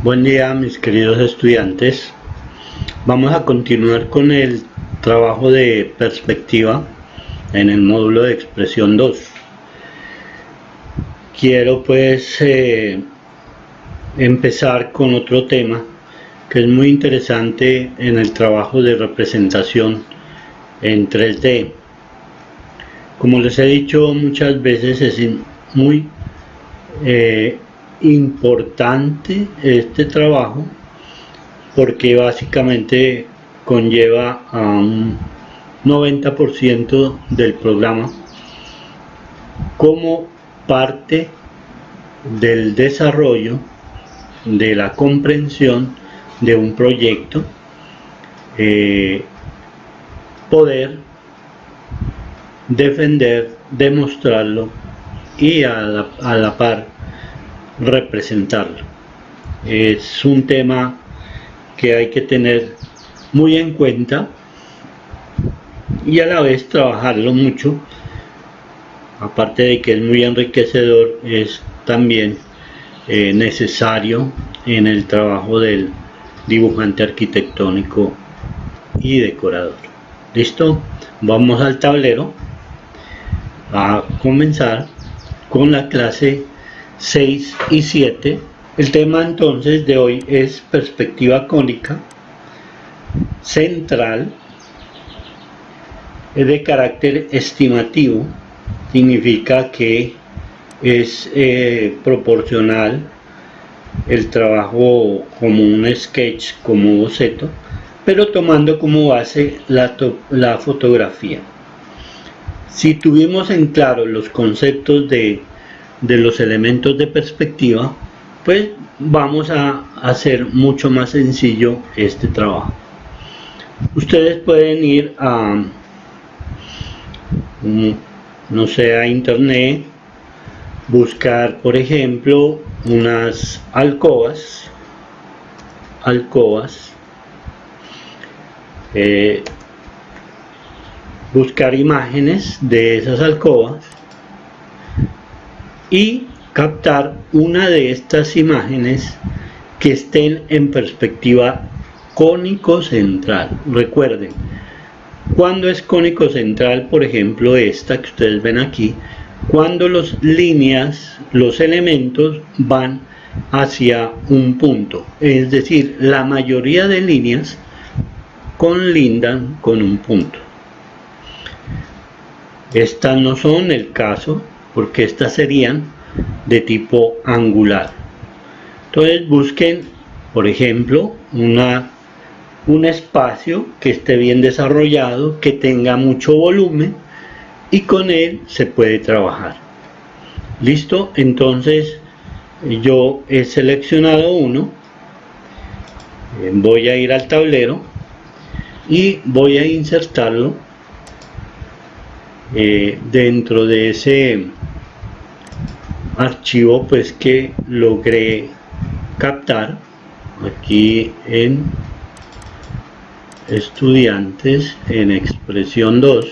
Buen día, mis queridos estudiantes. Vamos a continuar con el trabajo de perspectiva en el módulo de expresión 2. Quiero empezar con otro tema que es muy interesante en el trabajo de representación en 3D. Como les he dicho muchas veces, es muy importante este trabajo porque básicamente conlleva a un 90% del programa como parte del desarrollo de la comprensión de un proyecto, poder defender, demostrarlo y a la par representarlo. Es un tema que hay que tener muy en cuenta y a la vez trabajarlo mucho. Aparte de que es muy enriquecedor, es también necesario en el trabajo del dibujante arquitectónico y decorador. ¿Listo? Vamos al tablero a comenzar con la clase 6 y 7. El tema entonces de hoy es perspectiva cónica central, es de carácter estimativo, significa que es proporcional el trabajo como un sketch, como boceto, pero tomando como base la fotografía. Si tuvimos en claro los conceptos de los elementos de perspectiva, pues vamos a hacer mucho más sencillo este trabajo. Ustedes pueden ir a, no sé, a internet, buscar por ejemplo unas alcobas, buscar imágenes de esas alcobas y captar una de estas imágenes que estén en perspectiva cónico central. Recuerden, cuando es cónico central, por ejemplo esta que ustedes ven aquí, cuando las líneas, los elementos van hacia un punto, es decir, la mayoría de líneas colindan con un punto. Estas no son el caso porque estas serían de tipo angular. Entonces busquen, por ejemplo, un espacio que esté bien desarrollado, que tenga mucho volumen y con él se puede trabajar. Listo, entonces yo he seleccionado uno, voy a ir al tablero y voy a insertarlo dentro de ese archivo pues que logré captar aquí en estudiantes en expresión 2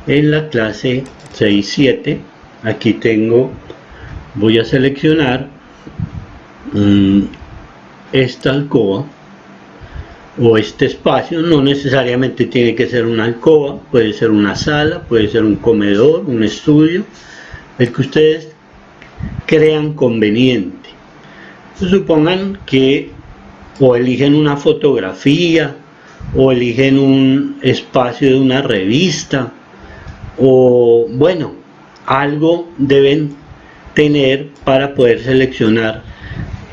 en la clase 6-7. Aquí tengo, voy a seleccionar esta alcoba o este espacio. No necesariamente tiene que ser una alcoba, puede ser una sala, puede ser un comedor, un estudio, el que ustedes crean conveniente. Supongan que o eligen una fotografía o eligen un espacio de una revista, o bueno, algo deben tener para poder seleccionar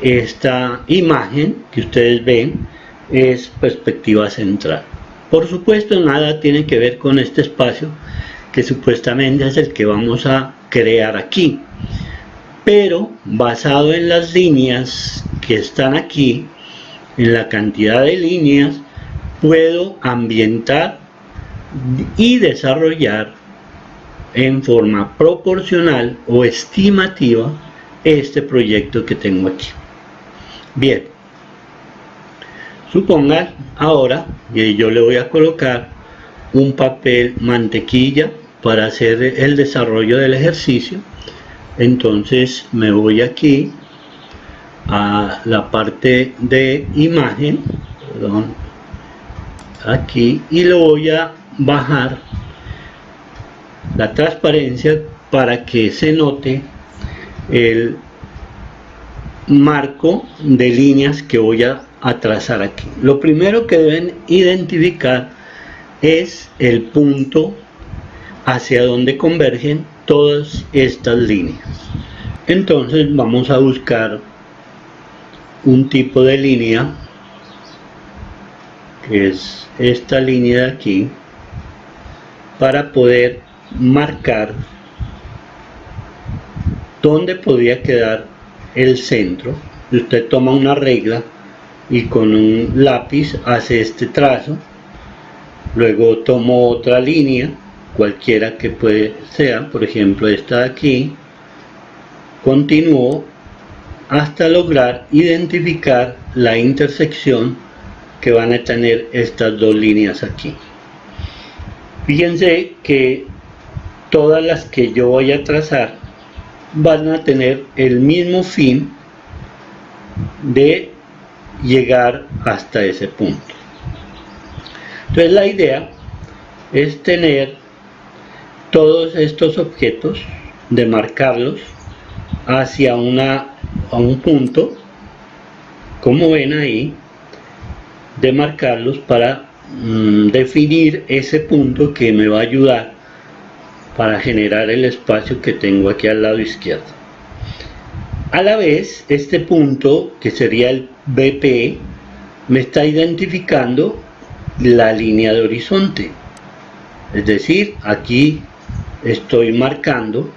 esta imagen que ustedes ven. Es perspectiva central. Por supuesto, nada tiene que ver con este espacio que supuestamente es el que vamos a crear aquí, pero basado en las líneas que están aquí, en la cantidad de líneas, puedo ambientar y desarrollar en forma proporcional o estimativa este proyecto que tengo aquí. Bien, supongan ahora que yo le voy a colocar un papel mantequilla para hacer el desarrollo del ejercicio. Entonces me voy aquí a la parte de imagen, perdón, aquí, y lo voy a bajar la transparencia para que se note el marco de líneas que voy a trazar aquí. Lo primero que deben identificar es el punto hacia donde convergen todas estas líneas. Entonces vamos a buscar un tipo de línea, que es esta línea de aquí, para poder marcar dónde podría quedar el centro. Usted toma una regla y con un lápiz hace este trazo, luego tomo otra línea, cualquiera que sea, por ejemplo esta de aquí, continúo hasta lograr identificar la intersección que van a tener estas dos líneas aquí. Fíjense que todas las que yo voy a trazar van a tener el mismo fin de llegar hasta ese punto. Entonces la idea es tener todos estos objetos, de marcarlos hacia un punto, como ven ahí, de marcarlos para definir ese punto que me va a ayudar para generar el espacio que tengo aquí al lado izquierdo. A la vez, este punto, que sería el BP, me está identificando la línea de horizonte. Es decir, aquí estoy marcando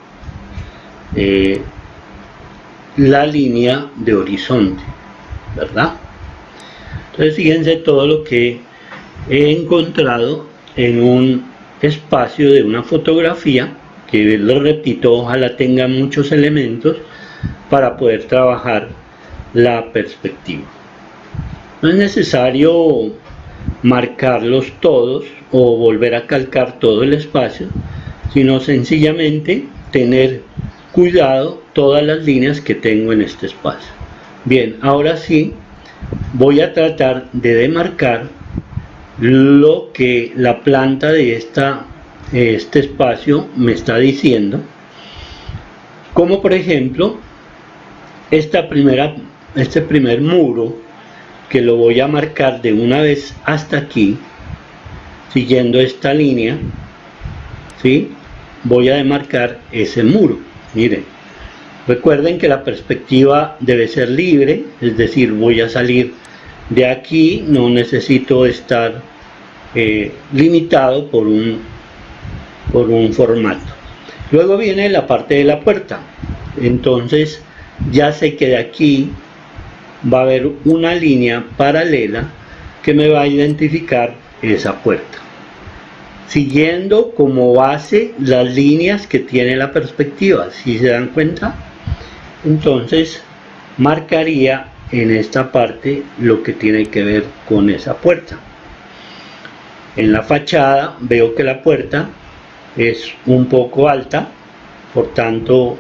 la línea de horizonte, ¿verdad? Entonces fíjense todo lo que he encontrado en un espacio de una fotografía, que lo repito, ojalá tenga muchos elementos para poder trabajar la perspectiva. No es necesario marcarlos todos o volver a calcar todo el espacio, sino sencillamente tener cuidado todas las líneas que tengo en este espacio. Bien, ahora sí voy a tratar de demarcar lo que la planta de este espacio me está diciendo, como por ejemplo este primer muro, que lo voy a marcar de una vez hasta aquí, siguiendo esta línea, ¿sí? Voy a demarcar ese muro. Miren, recuerden que la perspectiva debe ser libre, es decir, voy a salir de aquí, no necesito estar limitado por un formato. Luego viene la parte de la puerta. Entonces ya sé que de aquí va a haber una línea paralela que me va a identificar esa puerta, siguiendo como base las líneas que tiene la perspectiva. ¿Sí se dan cuenta? Entonces marcaría en esta parte lo que tiene que ver con esa puerta. En la fachada veo que la puerta es un poco alta, por tanto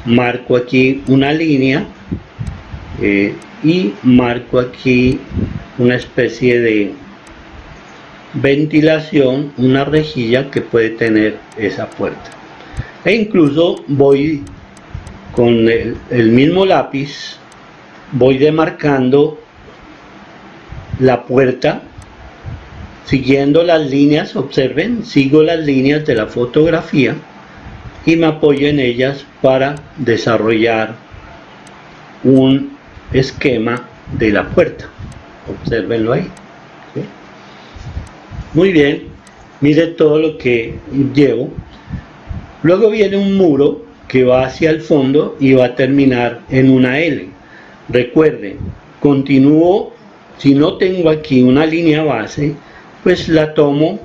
marco aquí una línea y marco aquí una especie de ventilación, una rejilla que puede tener esa puerta. E incluso voy con el mismo lápiz, voy demarcando la puerta siguiendo las líneas. Observen, sigo las líneas de la fotografía y me apoyo en ellas para desarrollar un esquema de la puerta. Obsérvenlo ahí, ¿sí? Muy bien, mire todo lo que llevo. Luego viene un muro que va hacia el fondo y va a terminar en una L. Recuerden, continúo, si no tengo aquí una línea base, pues la tomo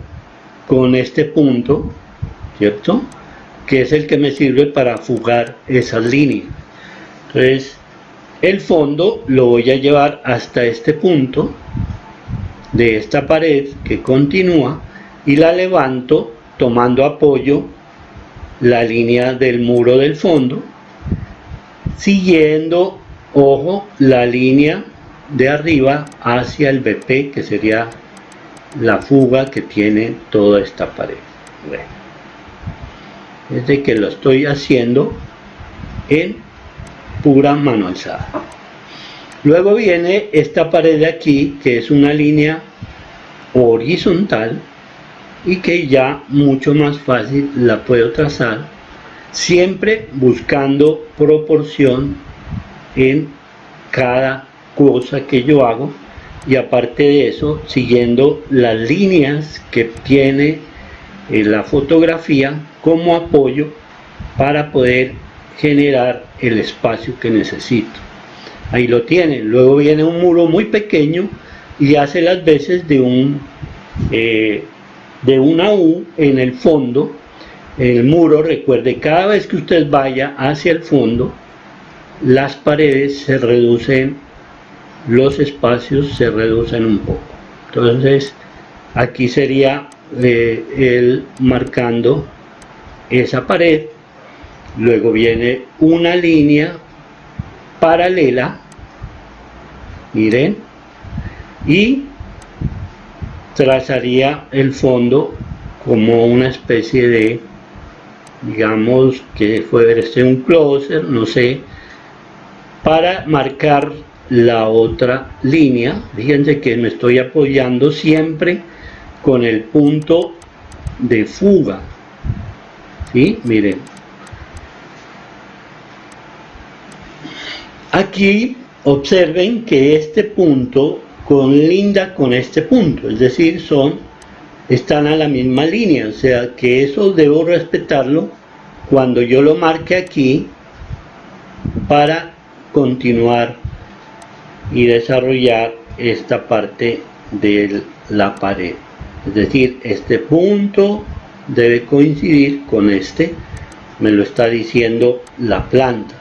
con este punto, ¿cierto? Que es el que me sirve para fugar esas líneas. Entonces, el fondo lo voy a llevar hasta este punto de esta pared que continúa y la levanto tomando apoyo la línea del muro del fondo, siguiendo ojo, la línea de arriba hacia el BP, que sería la fuga que tiene toda esta pared. Bueno, desde que lo estoy haciendo en pura mano alzada. Luego viene esta pared de aquí, que es una línea horizontal y que ya mucho más fácil la puedo trazar, siempre buscando proporción en cada cosa que yo hago, y aparte de eso siguiendo las líneas que tiene la fotografía como apoyo para poder generar el espacio que necesito. Ahí lo tienen. Luego viene un muro muy pequeño y hace las veces de una U en el fondo. El muro, recuerde, cada vez que usted vaya hacia el fondo, las paredes se reducen, los espacios se reducen un poco. Entonces aquí sería él marcando esa pared. Luego viene una línea paralela, miren, y trazaría el fondo como una especie de, digamos que fuera un closer, no sé, para marcar la otra línea. Fíjense que me estoy apoyando siempre con el punto de fuga, ¿sí? Miren, aquí observen que este punto colinda con este punto, es decir, están a la misma línea, o sea que eso debo respetarlo cuando yo lo marque aquí para continuar y desarrollar esta parte de la pared. Es decir, este punto debe coincidir con este, me lo está diciendo la planta,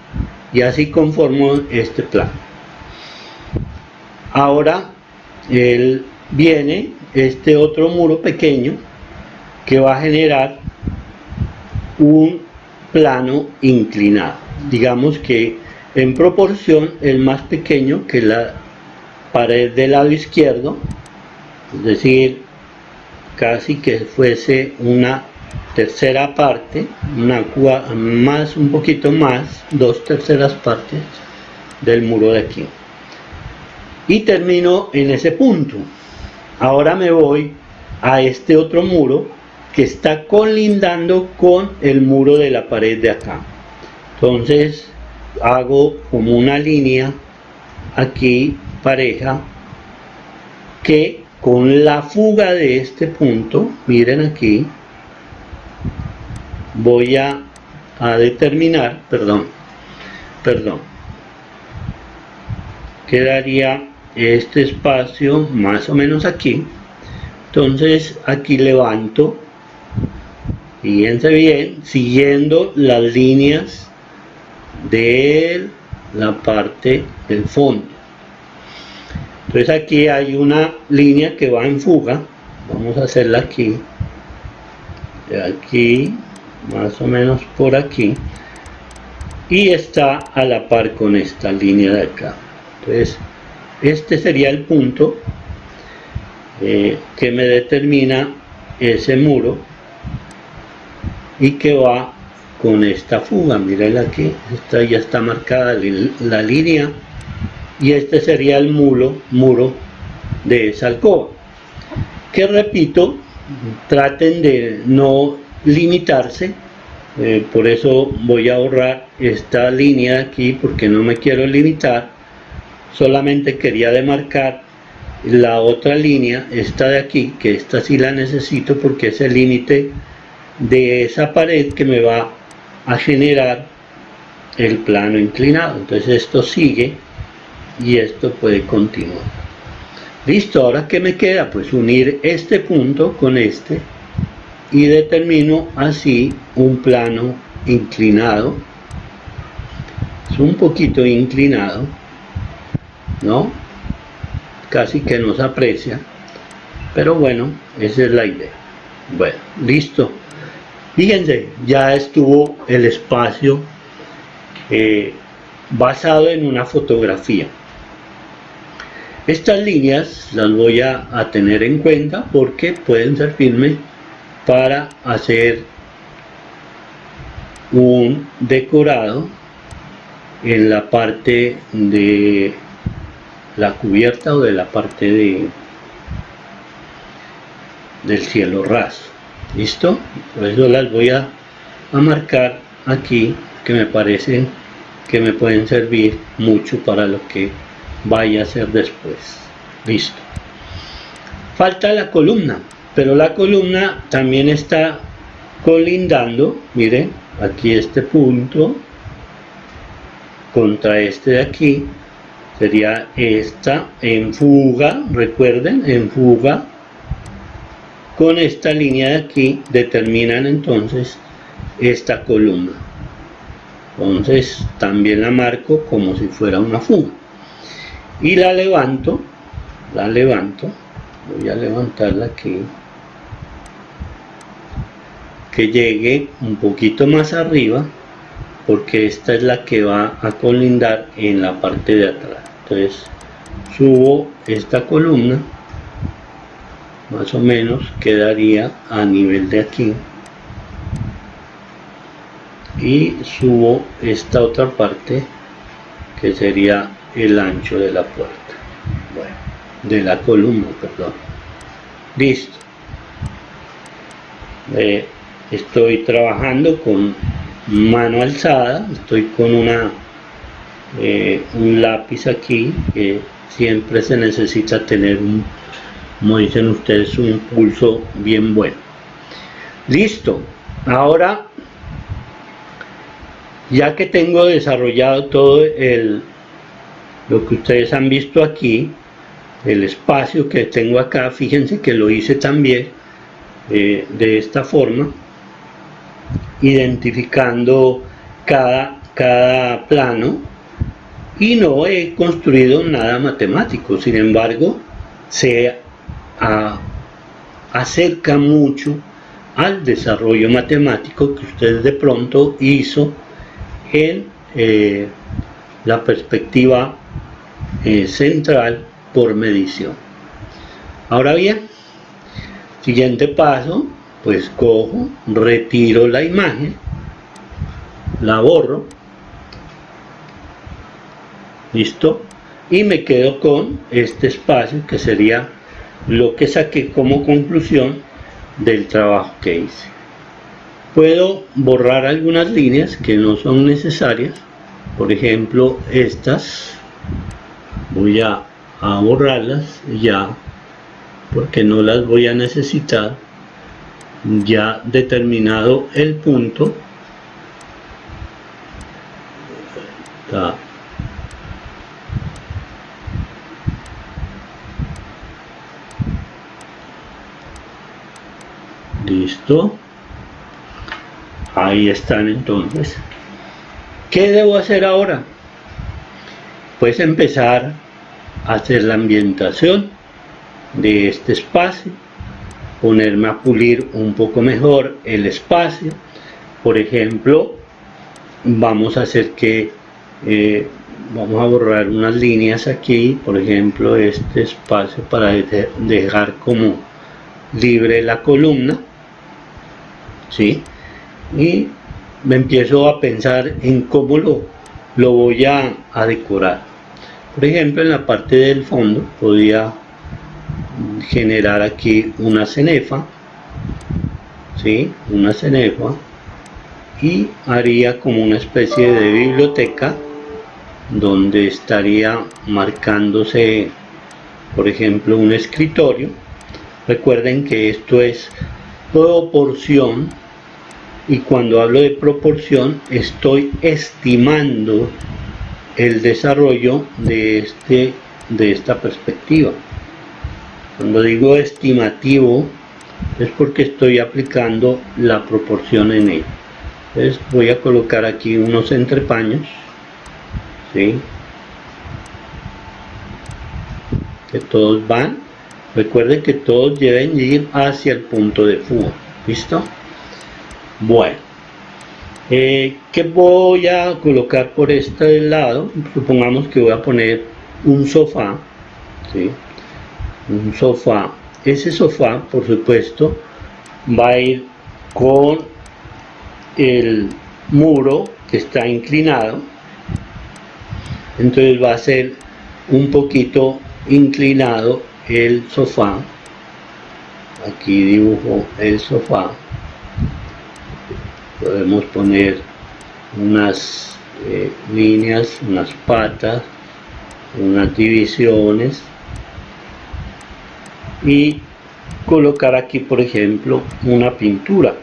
y así conformo este plano. Ahora viene este otro muro pequeño que va a generar un plano inclinado, digamos que en proporción el más pequeño que la pared del lado izquierdo, es decir, casi que fuese una tercera parte, un poquito más, 2/3 partes del muro de aquí, y termino en ese punto. Ahora me voy a este otro muro que está colindando con el muro de la pared de acá. Entonces hago como una línea aquí pareja que con la fuga de este punto, miren aquí, voy a determinar, perdón, quedaría este espacio más o menos aquí. Entonces aquí levanto, fíjense bien, siguiendo las líneas de la parte del fondo. Entonces aquí hay una línea que va en fuga, vamos a hacerla aquí, de aquí más o menos por aquí, y está a la par con esta línea de acá. Entonces este sería el punto que me determina ese muro y que va con esta fuga. Miren aquí, esta ya está marcada la línea, y este sería el muro de esa alcoba, que repito, traten de no limitarse. Por eso voy a borrar esta línea de aquí porque no me quiero limitar. Solamente quería demarcar la otra línea, esta de aquí, que esta sí la necesito porque es el límite de esa pared que me va a generar el plano inclinado. Entonces esto sigue y esto puede continuar. Listo, ahora ¿qué me queda? Pues unir este punto con este y determino así un plano inclinado. Es un poquito inclinado, ¿no? Casi que no se aprecia, pero bueno, esa es la idea. Bueno, listo. Fíjense, ya estuvo el espacio basado en una fotografía. Estas líneas las voy a tener en cuenta porque pueden servirme para hacer un decorado en la parte de la cubierta o de la parte del cielo raso. ¿Listo? Por eso las voy a marcar aquí, que me parecen que me pueden servir mucho para lo que vaya a hacer después. Listo. Falta la columna, pero la columna también está colindando, miren, aquí este punto contra este de aquí, sería esta en fuga, recuerden, en fuga, con esta línea de aquí determinan entonces esta columna. Entonces también la marco como si fuera una fuga y la levanto, voy a levantarla aquí, que llegue un poquito más arriba, porque esta es la que va a colindar en la parte de atrás. Entonces subo esta columna, más o menos quedaría a nivel de aquí, y subo esta otra parte que sería el ancho de la puerta, bueno, de la columna, perdón. Listo. Estoy trabajando con mano alzada, estoy con un lápiz aquí, que siempre se necesita tener como dicen ustedes, un pulso bien bueno. Listo. Ahora, ya que tengo desarrollado todo lo que ustedes han visto aquí, el espacio que tengo acá, fíjense que lo hice también de esta forma, identificando cada plano, y no he construido nada matemático. Sin embargo, se acerca mucho al desarrollo matemático que usted de pronto hizo en la perspectiva central por medición. Ahora bien, siguiente paso, pues cojo, retiro la imagen, la borro, listo, y me quedo con este espacio que sería lo que saqué como conclusión del trabajo que hice. Puedo borrar algunas líneas que no son necesarias, por ejemplo estas, voy a borrarlas ya, porque no las voy a necesitar. Ya determinado el punto, está listo, ahí están. Entonces, ¿qué debo hacer ahora? Pues empezar a hacer la ambientación de este espacio, ponerme a pulir un poco mejor el espacio. Por ejemplo, vamos a hacer que vamos a borrar unas líneas aquí, por ejemplo este espacio, para dejar como libre la columna, ¿sí? Y me empiezo a pensar en cómo lo voy a decorar. Por ejemplo, en la parte del fondo podría generar aquí una cenefa, ¿sí? Una cenefa, y haría como una especie de biblioteca donde estaría marcándose, por ejemplo, un escritorio. Recuerden que esto es proporción, y cuando hablo de proporción estoy estimando el desarrollo de esta perspectiva. Cuando digo estimativo es porque estoy aplicando la proporción en él. Entonces voy a colocar aquí unos entrepaños, ¿sí? Que todos van, recuerden que todos deben ir hacia el punto de fuga. ¿Listo? Bueno, ¿Qué voy a colocar por este lado? Supongamos que voy a poner un sofá, ¿sí? Un sofá. Ese sofá, por supuesto, va a ir con el muro que está inclinado, entonces va a ser un poquito inclinado el sofá. Aquí dibujo el sofá, podemos poner unas líneas, unas patas, unas divisiones y colocar aquí, por ejemplo, una pintura,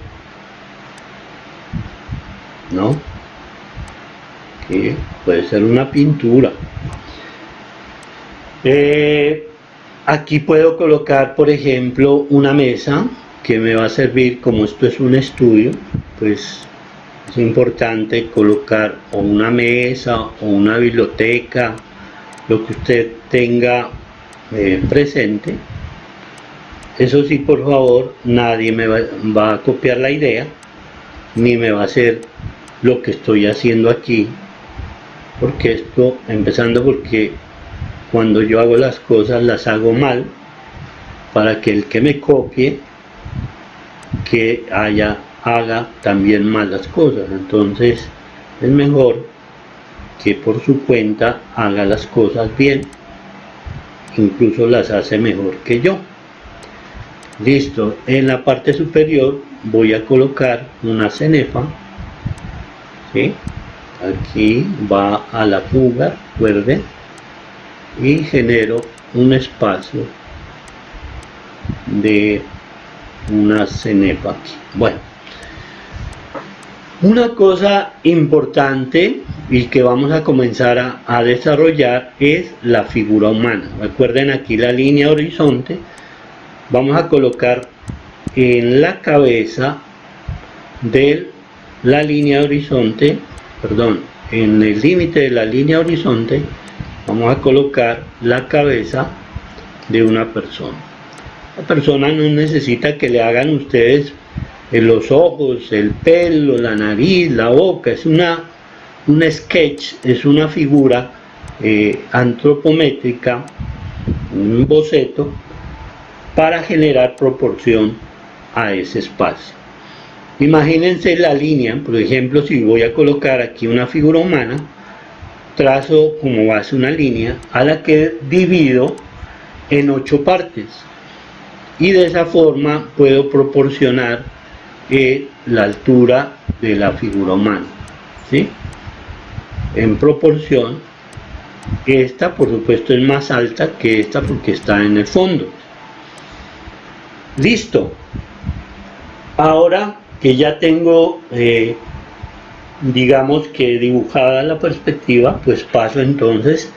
¿no? Que puede ser una pintura. Aquí puedo colocar, por ejemplo, una mesa que me va a servir, como esto es un estudio, pues es importante colocar o una mesa o una biblioteca, lo que usted tenga presente. Eso sí, por favor, nadie me va a copiar la idea, ni me va a hacer lo que estoy haciendo aquí, porque esto, empezando porque cuando yo hago las cosas las hago mal, para que el que me copie que haga también mal las cosas. Entonces es mejor que por su cuenta haga las cosas bien, incluso las hace mejor que yo. Listo, en la parte superior voy a colocar una cenefa, ¿sí? Aquí va a la fuga, recuerden, y genero un espacio de una cenefa aquí. Bueno, una cosa importante y que vamos a comenzar a desarrollar es la figura humana. Recuerden aquí la línea horizonte, vamos a colocar en la cabeza de la línea horizonte, perdón, en el límite de la línea horizonte vamos a colocar la cabeza de una persona. La persona no necesita que le hagan ustedes los ojos, el pelo, la nariz, la boca, es un sketch, es una figura antropométrica, un boceto para generar proporción a ese espacio. Imagínense la línea, por ejemplo, si voy a colocar aquí una figura humana, trazo como base una línea a la que divido en 8 partes y de esa forma puedo proporcionar la altura de la figura humana, ¿sí? En proporción, esta por supuesto es más alta que esta porque está en el fondo. Listo. Ahora que ya tengo digamos que dibujada la perspectiva, pues paso entonces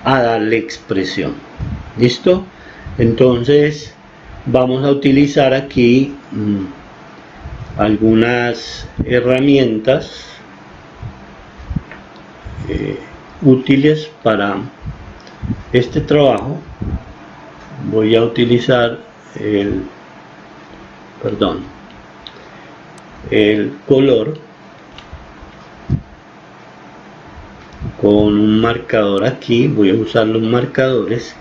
a darle expresión. ¿Listo? Entonces vamos a utilizar aquí algunas herramientas útiles para este trabajo. Voy a utilizar el color con un marcador aquí. Voy a usar los marcadores.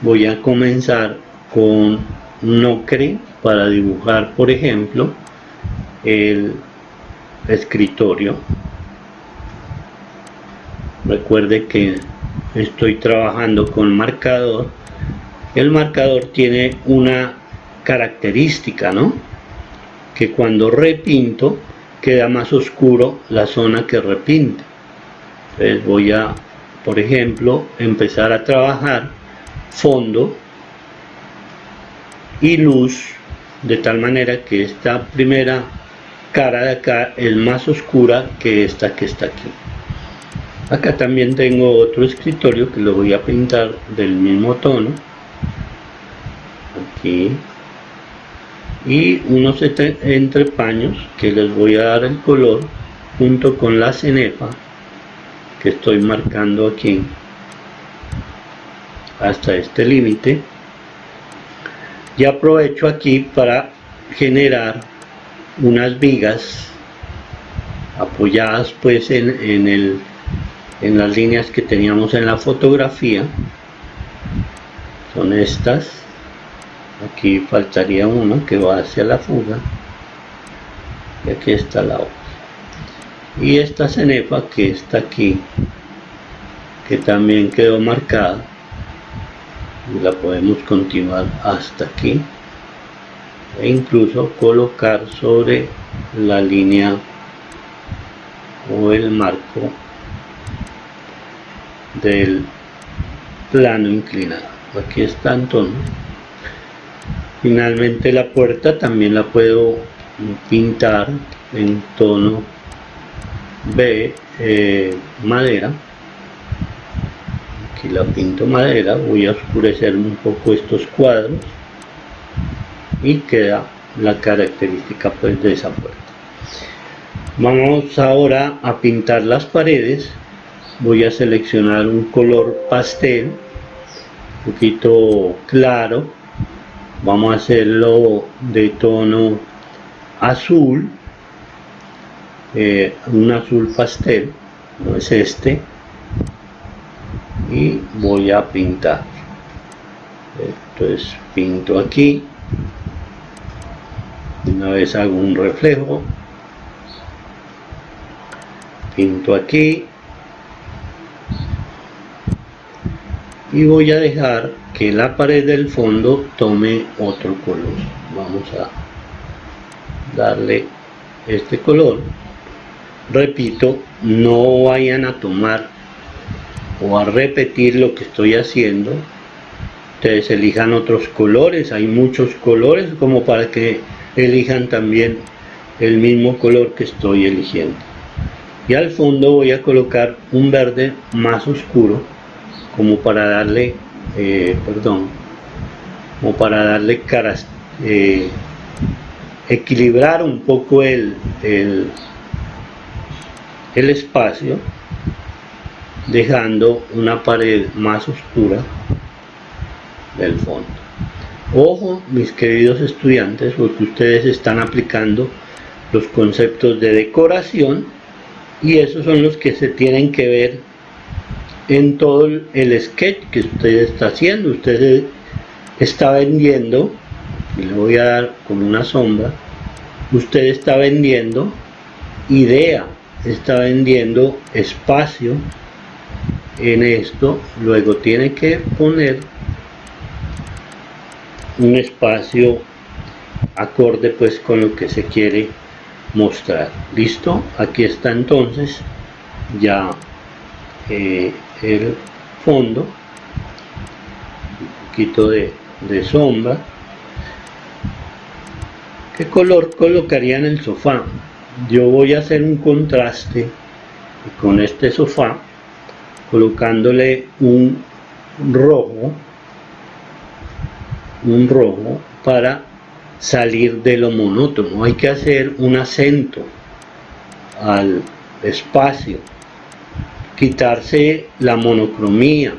Voy a comenzar con un ocre para dibujar, por ejemplo, el escritorio. Recuerde que estoy trabajando con marcador. El marcador tiene una característica, ¿no? Que cuando repinto queda más oscuro la zona que repinto. Entonces voy a, por ejemplo, empezar a trabajar fondo y luz de tal manera que esta primera cara de acá es más oscura que esta que está aquí. Acá también tengo otro escritorio que lo voy a pintar del mismo tono, aquí, y unos entrepaños que les voy a dar el color junto con la cenefa que estoy marcando aquí hasta este límite, y aprovecho aquí para generar unas vigas apoyadas pues en las líneas que teníamos en la fotografía. Son estas. Aquí faltaría uno que va hacia la fuga, y aquí está la otra. Y esta cenefa que está aquí, que también quedó marcada, y la podemos continuar hasta aquí e incluso colocar sobre la línea o el marco del plano inclinado. Aquí está entonces. Finalmente la puerta también la puedo pintar en tono madera. Aquí la pinto madera, voy a oscurecer un poco estos cuadros y queda la característica pues de esa puerta. Vamos ahora a pintar las paredes. Voy a seleccionar un color pastel, un poquito claro. Vamos a hacerlo de tono azul, un azul pastel, no es este, y voy a pintar. Entonces pinto aquí, una vez hago un reflejo, pinto aquí y voy a dejar que la pared del fondo tome otro color. Vamos a darle este color. Repito, no vayan a tomar o a repetir lo que estoy haciendo. Ustedes elijan otros colores, hay muchos colores como para que elijan también el mismo color que estoy eligiendo. Y al fondo voy a colocar un verde más oscuro como para darle equilibrar un poco el espacio, dejando una pared más oscura del fondo. Ojo, mis queridos estudiantes, porque ustedes están aplicando los conceptos de decoración y esos son los que se tienen que ver en todo el sketch que usted está haciendo. Usted está vendiendo, y le voy a dar como una sombra, usted está vendiendo idea, está vendiendo espacio en esto, luego tiene que poner un espacio acorde pues con lo que se quiere mostrar. Listo, aquí está entonces ya el fondo, un poquito de sombra. ¿Qué color colocaría en el sofá? Yo voy a hacer un contraste con este sofá colocándole un rojo para salir de lo monótono. Hay que hacer un acento al espacio, quitarse la monocromía,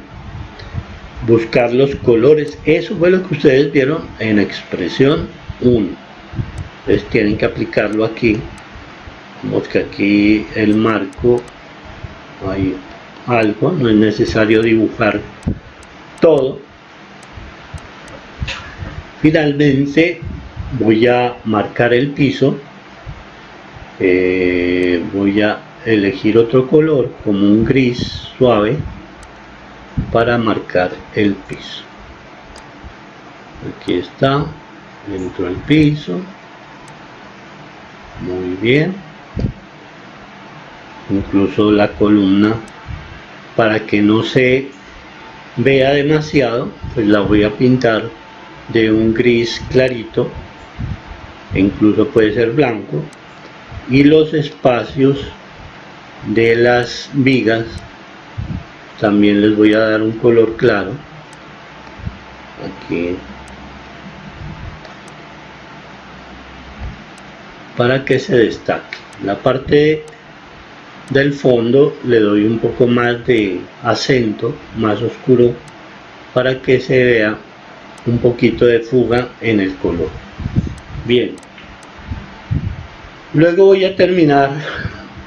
buscar los colores. Eso fue lo que ustedes vieron en expresión 1. Entonces tienen que aplicarlo aquí. Vemos que aquí el marco hay algo, no es necesario dibujar todo. Finalmente voy a marcar el piso. Voy a elegir otro color como un gris suave para marcar el piso. Aquí está, dentro del piso. Muy bien. Incluso la columna, para que no se vea demasiado, pues la voy a pintar de un gris clarito, e incluso puede ser blanco. Y los espacios de las vigas también les voy a dar un color claro aquí para que se destaque. La parte del fondo le doy un poco más de acento, más oscuro, para que se vea un poquito de fuga en el color. Bien, luego voy a terminar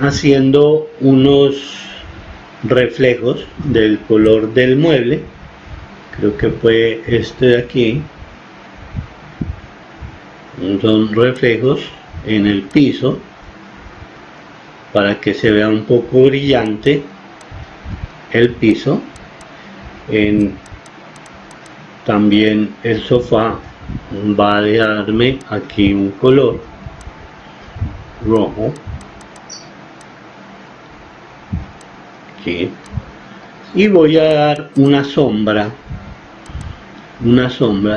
haciendo unos reflejos del color del mueble. Creo que fue este de aquí. Son reflejos en el piso para que se vea un poco brillante el piso. También el sofá va a darme aquí un color rojo aquí, y voy a dar una sombra,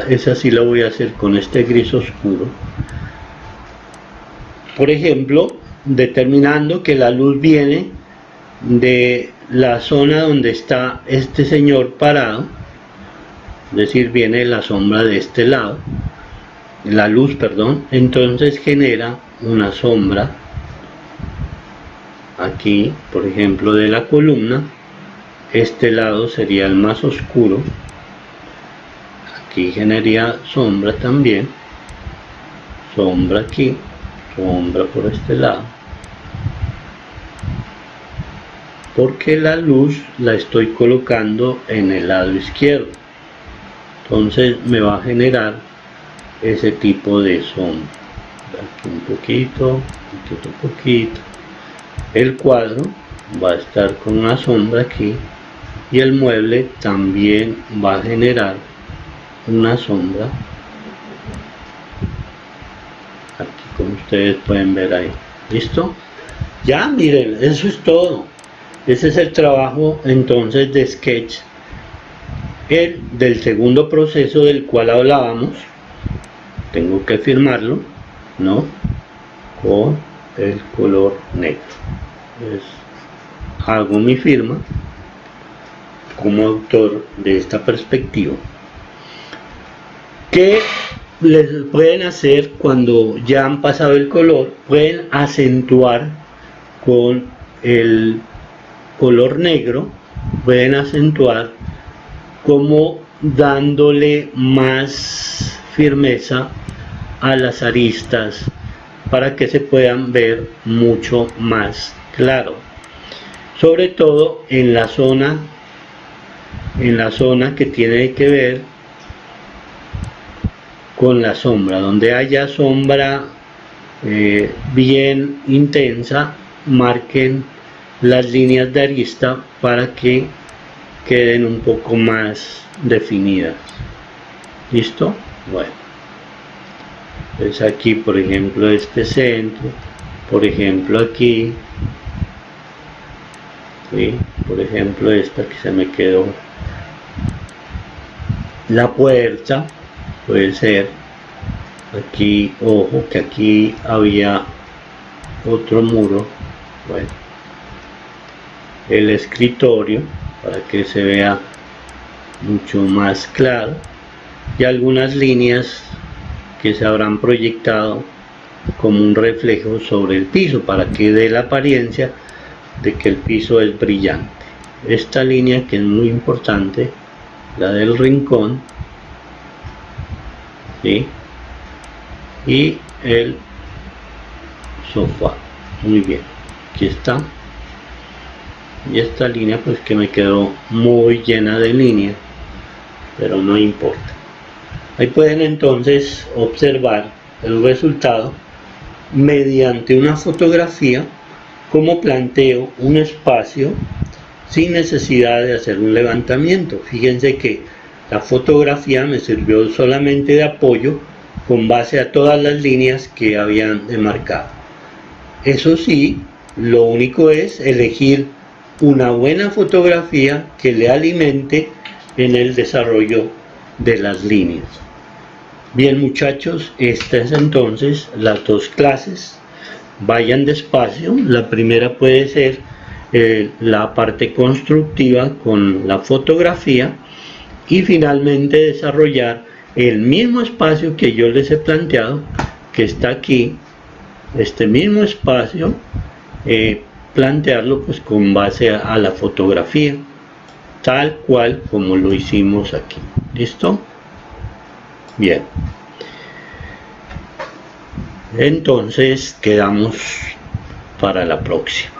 esa sí la voy a hacer con este gris oscuro, por ejemplo, determinando que la luz viene de la zona donde está este señor parado, es decir, viene la sombra de este lado, la luz, perdón, entonces genera una sombra aquí, por ejemplo, de la columna. Este lado sería el más oscuro, aquí generaría sombra también, sombra aquí, sombra por este lado, porque la luz la estoy colocando en el lado izquierdo, entonces me va a generar ese tipo de sombra. Aquí un poquito, un poquito. El cuadro va a estar con una sombra aquí y el mueble también va a generar una sombra aquí, como ustedes pueden ver ahí. ¿Listo? Ya, miren, eso es todo. Ese es el trabajo entonces de sketch, el del segundo proceso del cual hablábamos. Tengo que firmarlo, ¿no?, con el color negro. Entonces, hago mi firma como autor de esta perspectiva. ¿Qué les pueden hacer cuando ya han pasado el color? Pueden acentuar con el color negro, pueden acentuar como dándole más firmeza a las aristas para que se puedan ver mucho más claro, sobre todo en la zona que tiene que ver con la sombra, donde haya sombra bien intensa, marquen las líneas de arista para que queden un poco más definidas. ¿Listo? Bueno, pues aquí, por ejemplo, este centro, por ejemplo aquí, ¿sí?, por ejemplo esta que se me quedó, la puerta puede ser aquí, ojo que aquí había otro muro. Bueno, el escritorio para que se vea mucho más claro, y algunas líneas que se habrán proyectado como un reflejo sobre el piso para que dé la apariencia de que el piso es brillante. Esta línea que es muy importante, la del rincón, ¿sí?, y el sofá. Muy bien, aquí está. Y esta línea pues que me quedó muy llena de líneas, pero no importa. Ahí pueden entonces observar el resultado mediante una fotografía, cómo planteo un espacio sin necesidad de hacer un levantamiento. Fíjense que la fotografía me sirvió solamente de apoyo con base a todas las líneas que habían demarcado. Eso sí, lo único es elegir una buena fotografía que le alimente en el desarrollo de las líneas. Bien, muchachos, estas es entonces las dos clases. Vayan despacio. La primera puede ser la parte constructiva con la fotografía, y finalmente desarrollar el mismo espacio que yo les he planteado, que está aquí, este mismo espacio, plantearlo pues con base a la fotografía, tal cual como lo hicimos aquí. ¿Listo? Bien. Entonces quedamos para la próxima.